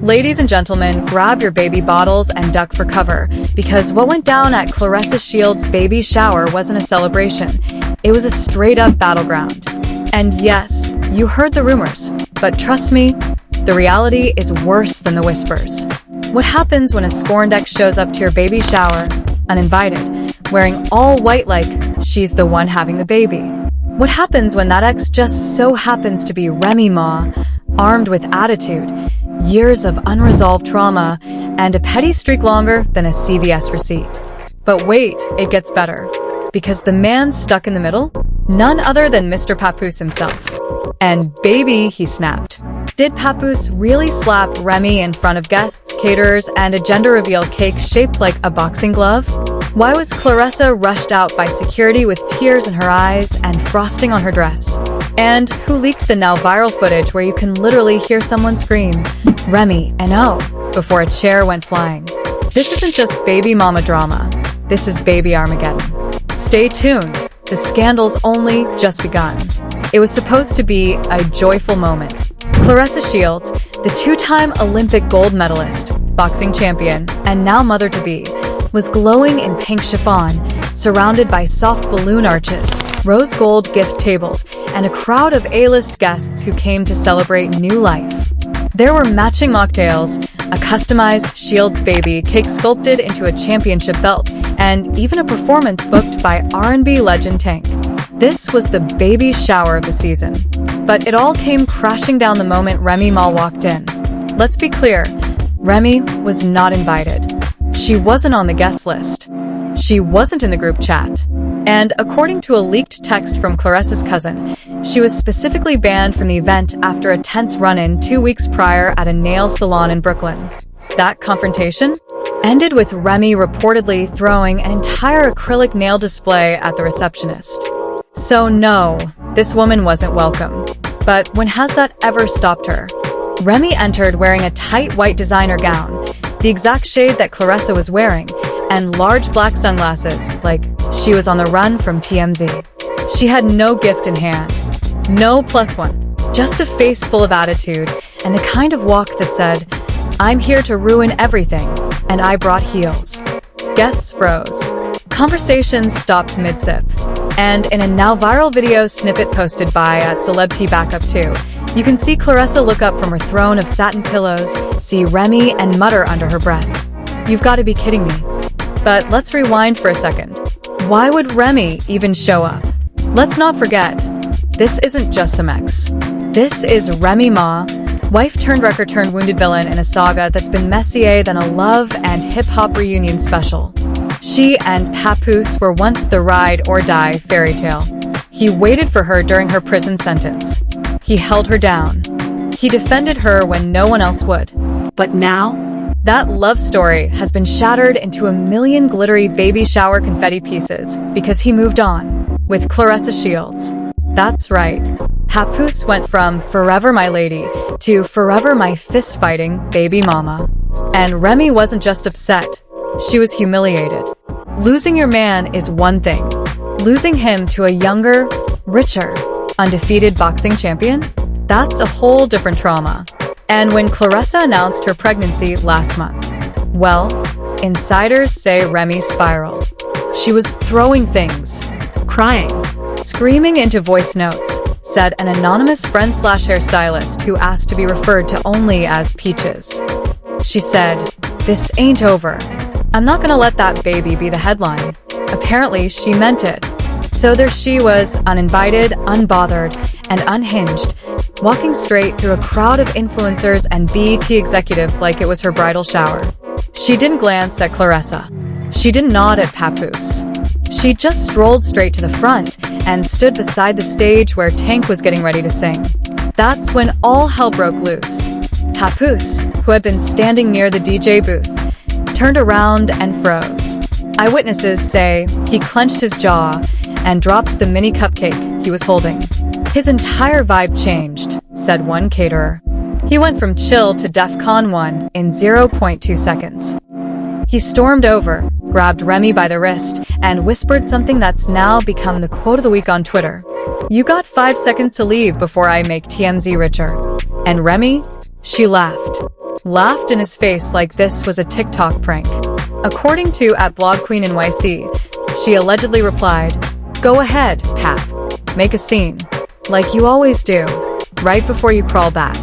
Ladies and gentlemen, grab your baby bottles and duck for cover, because what went down at Claressa Shields' baby shower wasn't a celebration. It was a straight-up battleground. And yes, you heard the rumors, but trust me, the reality is worse than the whispers. What happens when a scorned ex shows up to your baby shower, uninvited, wearing all white like she's the one having the baby? What happens when that ex just so happens to be Remy Ma, armed with attitude, years of unresolved trauma, and a petty streak longer than a CVS receipt? But wait, it gets better. Because the man stuck in the middle? None other than Mr. Papoose himself. And baby, he snapped. Did Papoose really slap Remy in front of guests, caterers, and a gender reveal cake shaped like a boxing glove? Why was Claressa rushed out by security with tears in her eyes and frosting on her dress? And who leaked the now viral footage where you can literally hear someone scream, "Remy, and oh," before a chair went flying? This isn't just baby mama drama. This is baby Armageddon. Stay tuned. The scandal's only just begun. It was supposed to be a joyful moment. Claressa Shields, the two-time Olympic gold medalist, boxing champion, and now mother-to-be, was glowing in pink chiffon, surrounded by soft balloon arches, rose gold gift tables, and a crowd of A-list guests who came to celebrate new life. There were matching mocktails, a customized Shields baby cake sculpted into a championship belt, and even a performance booked by R&B legend Tank. This was the baby shower of the season. But it all came crashing down the moment Remy Ma walked in. Let's be clear, Remy was not invited. She wasn't on the guest list. She wasn't in the group chat. And according to a leaked text from Claressa's cousin, she was specifically banned from the event after a tense run-in 2 weeks prior at a nail salon in Brooklyn. That confrontation ended with Remy reportedly throwing an entire acrylic nail display at the receptionist. So no, this woman wasn't welcome. But when has that ever stopped her? Remy entered wearing a tight white designer gown, the exact shade that Claressa was wearing, and large black sunglasses, like she was on the run from TMZ. She had no gift in hand, no +1, just a face full of attitude and the kind of walk that said, "I'm here to ruin everything, and I brought heels." Guests froze. Conversations stopped mid-sip. And in a now viral video snippet posted by @CelebTBackup2, you can see Claressa look up from her throne of satin pillows, see Remy, and mutter under her breath, "You've got to be kidding me." But let's rewind for a second. Why would Remy even show up? Let's not forget, this isn't just some ex. This is Remy Ma, wife-turned-wrecker-turned-wounded villain in a saga that's been messier than a love and hip-hop reunion special. She and Papoose were once the ride-or-die fairy tale. He waited for her during her prison sentence. He held her down. He defended her when no one else would. But now, that love story has been shattered into a million glittery baby shower confetti pieces because he moved on with Claressa Shields. That's right. Papoose went from "forever my lady" to "forever my fist-fighting baby mama." And Remy wasn't just upset. She was humiliated. Losing your man is one thing. Losing him to a younger, richer, undefeated boxing champion? That's a whole different trauma. And when Claressa announced her pregnancy last month, well, insiders say Remy spiraled. She was throwing things, crying, screaming into voice notes, said an anonymous friend/hairstylist who asked to be referred to only as Peaches. She said, "This ain't over. I'm not gonna let that baby be the headline." Apparently, she meant it. So there she was, uninvited, unbothered, and unhinged, walking straight through a crowd of influencers and BET executives like it was her bridal shower. She didn't glance at Claressa. She didn't nod at Papoose. She just strolled straight to the front and stood beside the stage where Tank was getting ready to sing. That's when all hell broke loose. Papoose, who had been standing near the DJ booth, turned around and froze. Eyewitnesses say he clenched his jaw and dropped the mini cupcake he was holding. His entire vibe changed, said one caterer. He went from chill to DEFCON 1 in 0.2 seconds. He stormed over, grabbed Remy by the wrist, and whispered something that's now become the quote of the week on Twitter. "You got 5 seconds to leave before I make TMZ richer." And Remy? She laughed. laughed in his face like this was a TikTok prank. According to @BlogQueenNYC, she allegedly replied, "Go ahead, Pap. Make a scene. Like you always do. Right before you crawl back."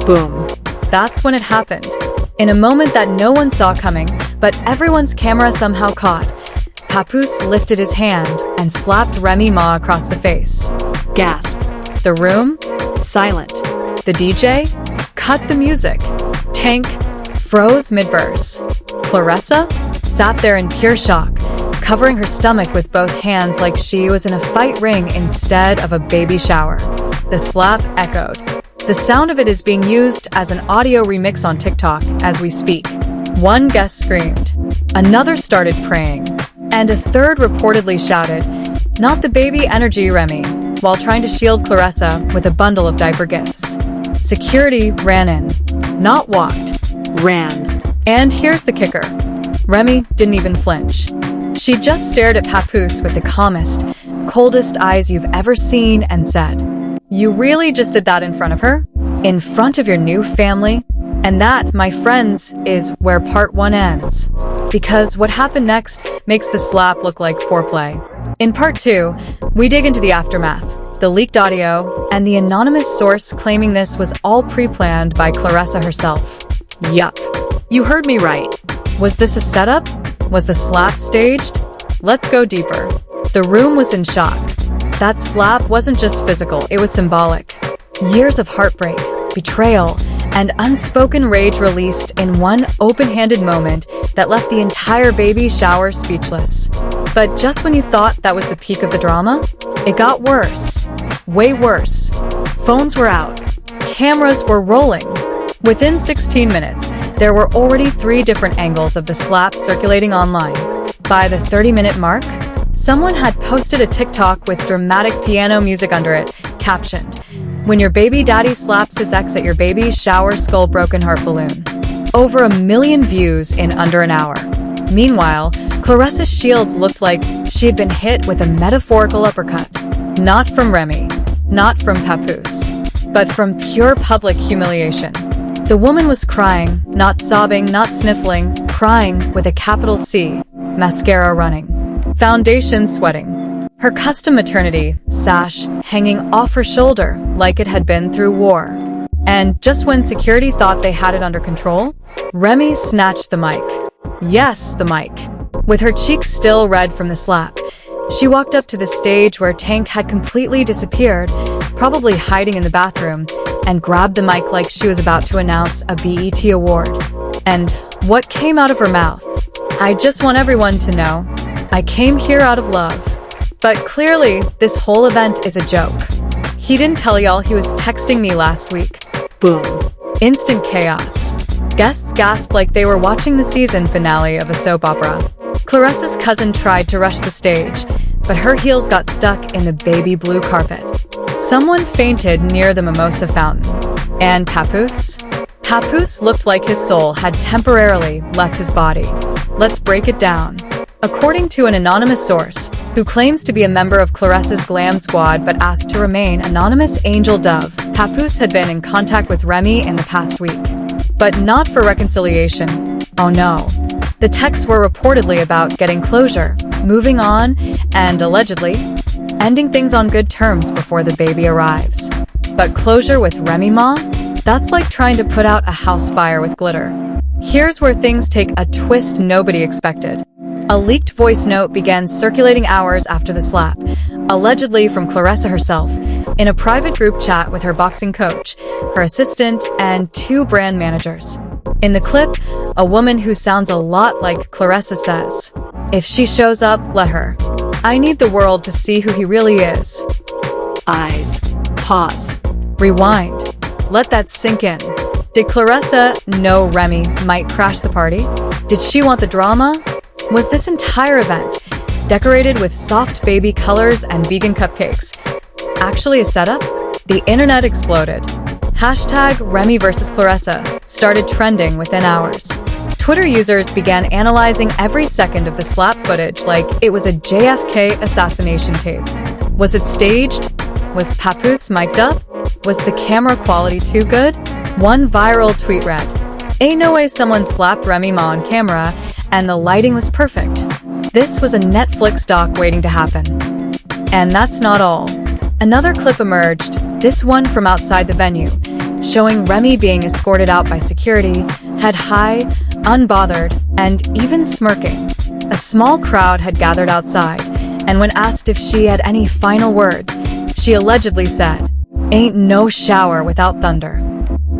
Boom. That's when it happened. In a moment that no one saw coming, but everyone's camera somehow caught, Papoose lifted his hand and slapped Remy Ma across the face. Gasp. The room? Silent. The DJ? Cut the music. Tank froze mid-verse. Claressa sat there in pure shock, covering her stomach with both hands like she was in a fight ring instead of a baby shower. The slap echoed. The sound of it is being used as an audio remix on TikTok as we speak. One guest screamed. Another started praying. And a third reportedly shouted, "Not the baby energy, Remy," while trying to shield Claressa with a bundle of diaper gifts. Security ran in. Not walked. Ran. And here's the kicker. Remy didn't even flinch. She just stared at Papoose with the calmest, coldest eyes you've ever seen and said, "You really just did that in front of her? In front of your new family?" And that, my friends, is where part 1 ends. Because what happened next makes the slap look like foreplay. In part 2, we dig into the aftermath, the leaked audio, and the anonymous source claiming this was all pre-planned by Claressa herself. Yup. You heard me right. Was this a setup? Was the slap staged? Let's go deeper. The room was in shock. That slap wasn't just physical, it was symbolic. Years of heartbreak, betrayal, and unspoken rage released in one open-handed moment that left the entire baby shower speechless. But just when you thought that was the peak of the drama, it got worse. Way worse. Phones were out. Cameras were rolling. Within 16 minutes, there were already 3 different angles of the slap circulating online. By the 30-minute mark, someone had posted a TikTok with dramatic piano music under it, captioned, "When your baby daddy slaps his ex at your baby's shower skull broken heart balloon." Over 1 million views in under an hour. Meanwhile, Claressa's shields looked like she had been hit with a metaphorical uppercut. Not from Remy, not from Papoose, but from pure public humiliation. The woman was crying, not sobbing, not sniffling, crying with a capital C, mascara running, foundation sweating. Her custom maternity sash hanging off her shoulder like it had been through war. And just when security thought they had it under control, Remy snatched the mic. Yes, the mic. With her cheeks still red from the slap, she walked up to the stage where Tank had completely disappeared, probably hiding in the bathroom, and grabbed the mic like she was about to announce a BET award. And what came out of her mouth? "I just want everyone to know, I came here out of love." But clearly, this whole event is a joke. "He didn't tell y'all he was texting me last week." Boom. Instant chaos. Guests gasped like they were watching the season finale of a soap opera. Claressa's cousin tried to rush the stage, but her heels got stuck in the baby blue carpet. Someone fainted near the mimosa fountain. And Papoose? Papoose looked like his soul had temporarily left his body. Let's break it down. According to an anonymous source, who claims to be a member of Claressa's glam squad but asked to remain anonymous, Angel Dove, Papoose had been in contact with Remy in the past week. But not for reconciliation. Oh no. The texts were reportedly about getting closure, moving on, and allegedly, ending things on good terms before the baby arrives. But closure with Remy Ma? That's like trying to put out a house fire with glitter. Here's where things take a twist nobody expected. A leaked voice note began circulating hours after the slap, allegedly from Claressa herself, in a private group chat with her boxing coach, her assistant, and 2 brand managers. In the clip, a woman who sounds a lot like Claressa says, "If she shows up, let her. I need the world to see who he really is." Eyes. Pause. Rewind. Let that sink in. Did Claressa know Remy might crash the party? Did she want the drama? Was this entire event, decorated with soft baby colors and vegan cupcakes, actually a setup? The internet exploded. Hashtag Remy versus Claressa started trending within hours. Twitter users began analyzing every second of the slap footage like it was a JFK assassination tape. Was it staged? Was Papoose mic'd up? Was the camera quality too good? One viral tweet read, Ain't no way someone slapped Remy Ma on camera, and the lighting was perfect. This was a Netflix doc waiting to happen. And that's not all. Another clip emerged, this one from outside the venue, showing Remy being escorted out by security, head high, unbothered, and even smirking. A small crowd had gathered outside, and when asked if she had any final words, she allegedly said, "Ain't no shower without thunder."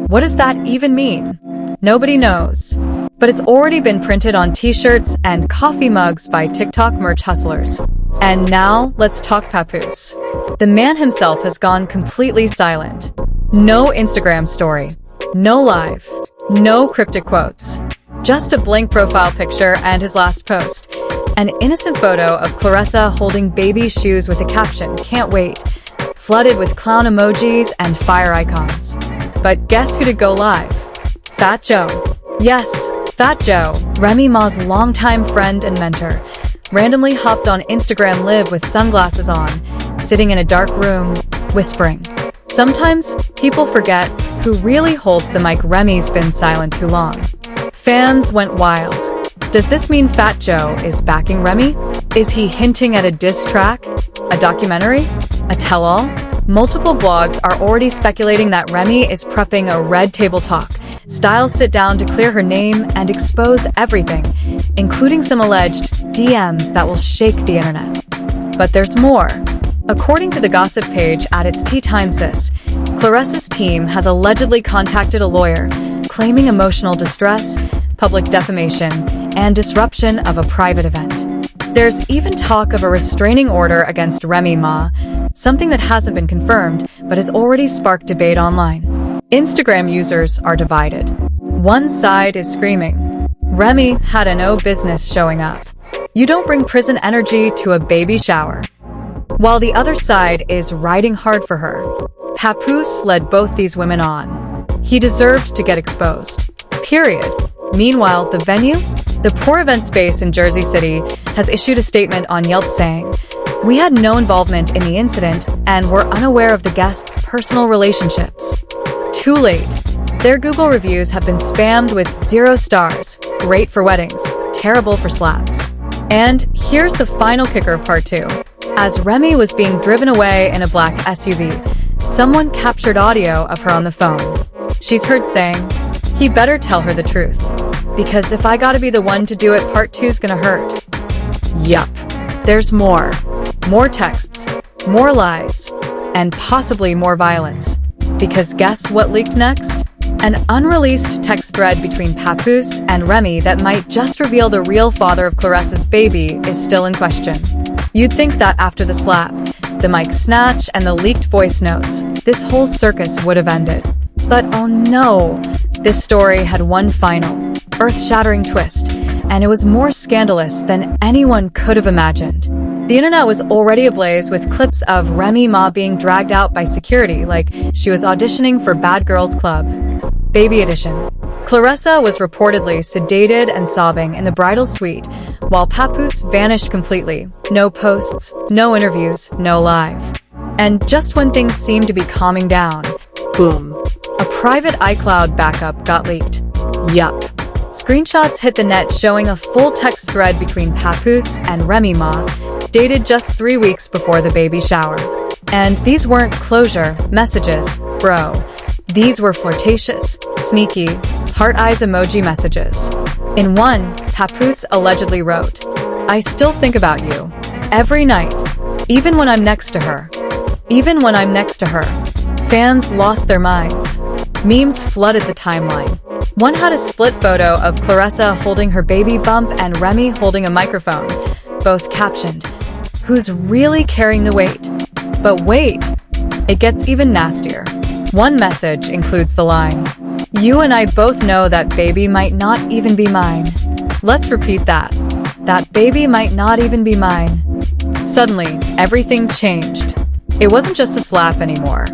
What does that even mean? Nobody knows. But it's already been printed on t-shirts and coffee mugs by TikTok merch hustlers. And now, let's talk Papoose. The man himself has gone completely silent. No Instagram story. No live. No cryptic quotes. Just a blank profile picture and his last post. An innocent photo of Claressa holding baby shoes with the caption, "Can't wait," flooded with clown emojis and fire icons. But guess who did go live? Fat Joe. Yes, Fat Joe, Remy Ma's longtime friend and mentor, randomly hopped on Instagram Live with sunglasses on, sitting in a dark room, whispering. Sometimes people forget who really holds the mic. Remy's been silent too long. Fans went wild. Does this mean Fat Joe is backing Remy? Is he hinting at a diss track? A documentary? A tell-all? Multiple blogs are already speculating that Remy is prepping a red table talk style sit-down to clear her name and expose everything, including some alleged DMs that will shake the internet. But there's more. According to the gossip page at It's Tea Time Sis, Claressa's team has allegedly contacted a lawyer, claiming emotional distress, public defamation, and disruption of a private event. There's even talk of a restraining order against Remy Ma, something that hasn't been confirmed but has already sparked debate online. Instagram users are divided. One side is screaming, "Remy had no business showing up. You don't bring prison energy to a baby shower." While the other side is riding hard for her. Papoose led both these women on. He deserved to get exposed. Period. Meanwhile, the venue? The Poor Event Space in Jersey City has issued a statement on Yelp saying, "We had no involvement in the incident and were unaware of the guests' personal relationships." Too late. Their Google reviews have been spammed with 0 stars, great for weddings, terrible for SLAPS. And here's the final kicker of part 2. As Remy was being driven away in a black SUV, someone captured audio of her on the phone. She's heard saying, "He better tell her the truth. Because if I gotta be the one to do it, part 2's gonna hurt." Yup. There's more. More texts, more lies, and possibly more violence. Because guess what leaked next? An unreleased text thread between Papoose and Remy that might just reveal the real father of Claressa's baby is still in question. You'd think that after the slap, the mic snatch, and the leaked voice notes, this whole circus would have ended. But oh no, this story had one final, earth-shattering twist, and it was more scandalous than anyone could have imagined. The internet was already ablaze with clips of Remy Ma being dragged out by security like she was auditioning for Bad Girls Club. Baby edition. Claressa was reportedly sedated and sobbing in the bridal suite, while Papoose vanished completely. No posts, no interviews, no live. And just when things seemed to be calming down, boom. A private iCloud backup got leaked. Yup. Screenshots hit the net showing a full text thread between Papoose and Remy Ma, dated just 3 weeks before the baby shower. And these weren't closure messages, bro. These were flirtatious, sneaky, heart eyes emoji messages. In one, Papoose allegedly wrote, "I still think about you. Every night. Even when I'm next to her. Even when I'm next to her." Fans lost their minds. Memes flooded the timeline. One had a split photo of Claressa holding her baby bump and Remy holding a microphone, both captioned, "Who's really carrying the weight?" But wait, it gets even nastier. One message includes the line, "You and I both know that baby might not even be mine." Let's repeat that. That baby might not even be mine. Suddenly, everything changed. It wasn't just a slap anymore.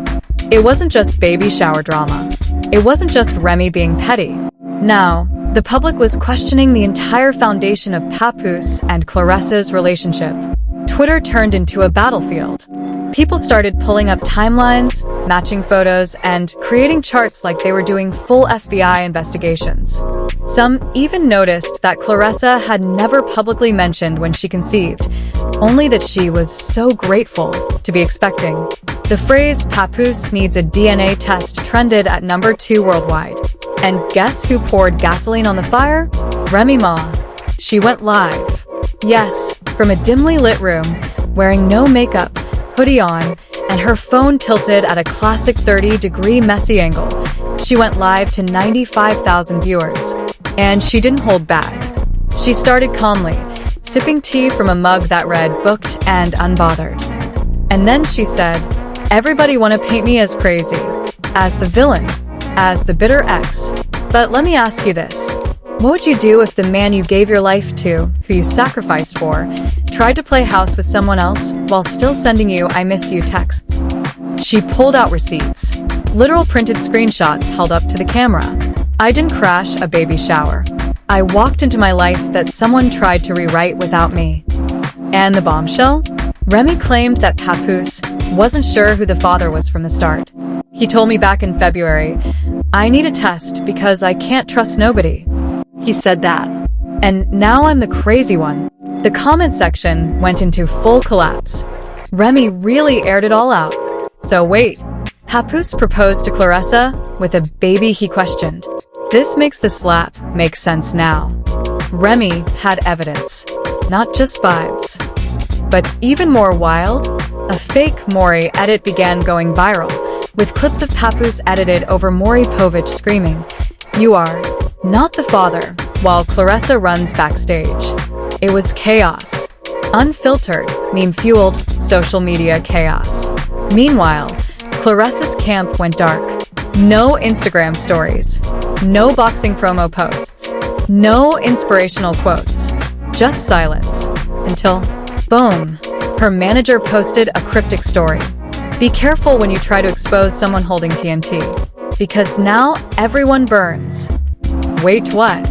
It wasn't just baby shower drama. It wasn't just Remy being petty. Now, the public was questioning the entire foundation of Papoose and Claressa's relationship. Twitter turned into a battlefield. People started pulling up timelines, matching photos, and creating charts like they were doing full FBI investigations. Some even noticed that Claressa had never publicly mentioned when she conceived, only that she was so grateful to be expecting. The phrase "Papoose needs a DNA test" trended at number 2 worldwide. And guess who poured gasoline on the fire? Remy Ma. She went live. Yes, from a dimly lit room, wearing no makeup, hoodie on, and her phone tilted at a classic 30-degree messy angle. She went live to 95,000 viewers. And she didn't hold back. She started calmly, sipping tea from a mug that read "Booked and Unbothered." And then she said, "Everybody want to paint me as crazy, as the villain, as the bitter ex. But let me ask you this. What would you do if the man you gave your life to, who you sacrificed for, tried to play house with someone else while still sending you 'I miss you' texts?" She pulled out receipts, literal printed screenshots held up to the camera. "I didn't crash a baby shower. I walked into my life that someone tried to rewrite without me." And the bombshell? Remy claimed that Papoose wasn't sure who the father was from the start. "He told me back in February, 'I need a test because I can't trust nobody.' He said that. And now I'm the crazy one." The comment section went into full collapse. Remy really aired it all out. So wait, Papoose proposed to Claressa with a baby he questioned. This makes the slap make sense now. Remy had evidence, not just vibes. But even more wild, a fake Maury edit began going viral, with clips of Papoose edited over Maury Povich screaming, "You are not the father," while Claressa runs backstage. It was chaos. Unfiltered, meme-fueled social media chaos. Meanwhile, Claressa's camp went dark. No Instagram stories. No boxing promo posts. No inspirational quotes. Just silence. Until, boom, her manager posted a cryptic story. "Be careful when you try to expose someone holding TNT. Because now everyone burns." Wait, what?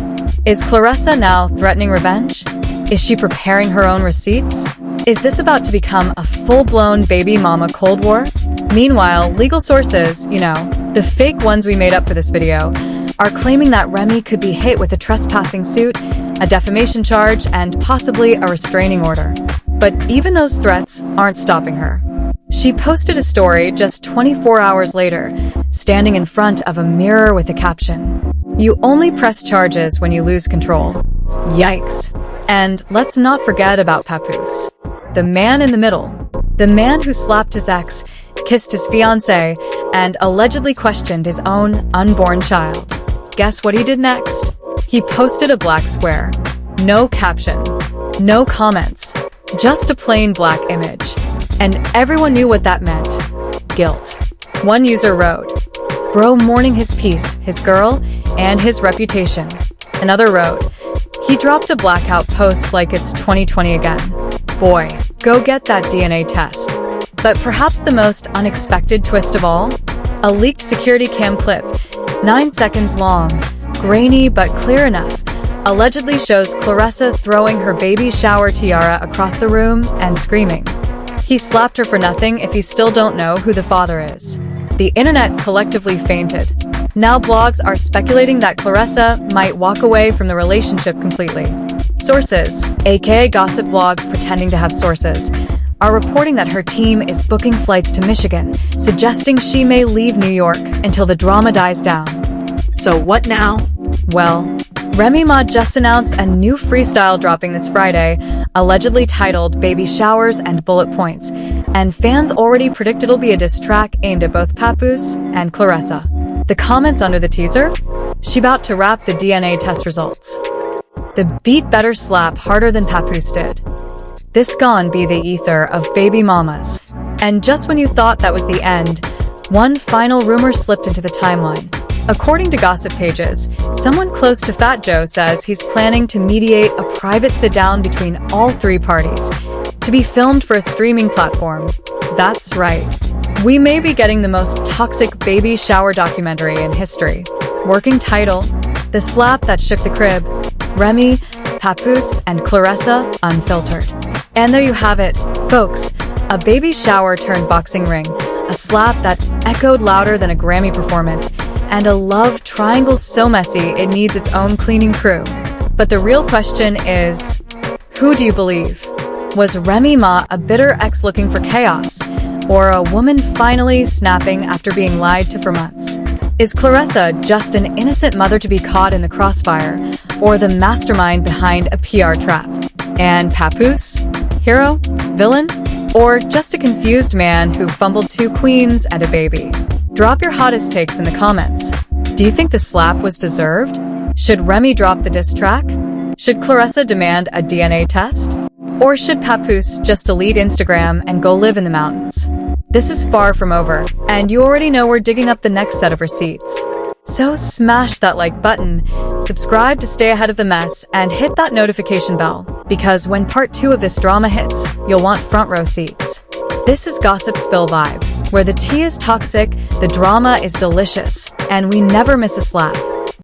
Is Claressa now threatening revenge? Is she preparing her own receipts? Is this about to become a full-blown baby mama Cold War? Meanwhile, legal sources, the fake ones we made up for this video, are claiming that Remy could be hit with a trespassing suit, a defamation charge, and possibly a restraining order. But even those threats aren't stopping her. She posted a story just 24 hours later, standing in front of a mirror with a caption, "You only press charges when you lose control." Yikes. And let's not forget about Papoose. The man in the middle. The man who slapped his ex, kissed his fiancée, and allegedly questioned his own unborn child. Guess what he did next? He posted a black square. No caption. No comments. Just a plain black image. And everyone knew what that meant. Guilt. One user wrote, "Bro mourning his peace, his girl, and his reputation." Another wrote, "He dropped a blackout post like it's 2020 again. Boy, go get that DNA test." But perhaps the most unexpected twist of all? A leaked security cam clip, 9 seconds long, grainy but clear enough, allegedly shows Claressa throwing her baby shower tiara across the room and screaming, "He slapped her for nothing if you still don't know who the father is." The internet collectively fainted. Now blogs are speculating that Claressa might walk away from the relationship completely. Sources, aka gossip blogs pretending to have sources, are reporting that her team is booking flights to Michigan, suggesting she may leave New York until the drama dies down. So what now? Well, Remy Ma just announced a new freestyle dropping this Friday, allegedly titled "Baby Showers and Bullet Points," and fans already predict it'll be a diss track aimed at both Papoose and Claressa. The comments under the teaser? She about to rap the DNA test results. The beat better slap harder than Papoose did. This gon' be the ether of baby mamas. And just when you thought that was the end, one final rumor slipped into the timeline. According to gossip pages, someone close to Fat Joe says he's planning to mediate a private sit-down between all 3 parties, to be filmed for a streaming platform. That's right. We may be getting the most toxic baby shower documentary in history. Working title, "The Slap That Shook the Crib." Remy, Papoose, and Claressa Unfiltered. And there you have it, folks. A baby shower turned boxing ring, a slap that echoed louder than a Grammy performance, and a love triangle so messy it needs its own cleaning crew. But the real question is, who do you believe? Was Remy Ma a bitter ex looking for chaos, or a woman finally snapping after being lied to for months? Is Claressa just an innocent mother to be caught in the crossfire, or the mastermind behind a PR trap? And Papoose? Hero? Villain? Or just a confused man who fumbled two queens and a baby? Drop your hottest takes in the comments. Do you think the slap was deserved? Should Remy drop the diss track? Should Claressa demand a DNA test? Or should Papoose just delete Instagram and go live in the mountains? This is far from over, and you already know we're digging up the next set of receipts. So smash that like button, subscribe to stay ahead of the mess, and hit that notification bell, because when part 2 of this drama hits, you'll want front row seats. This is Gossip Spill Vibe, where the tea is toxic, the drama is delicious, and we never miss a slap.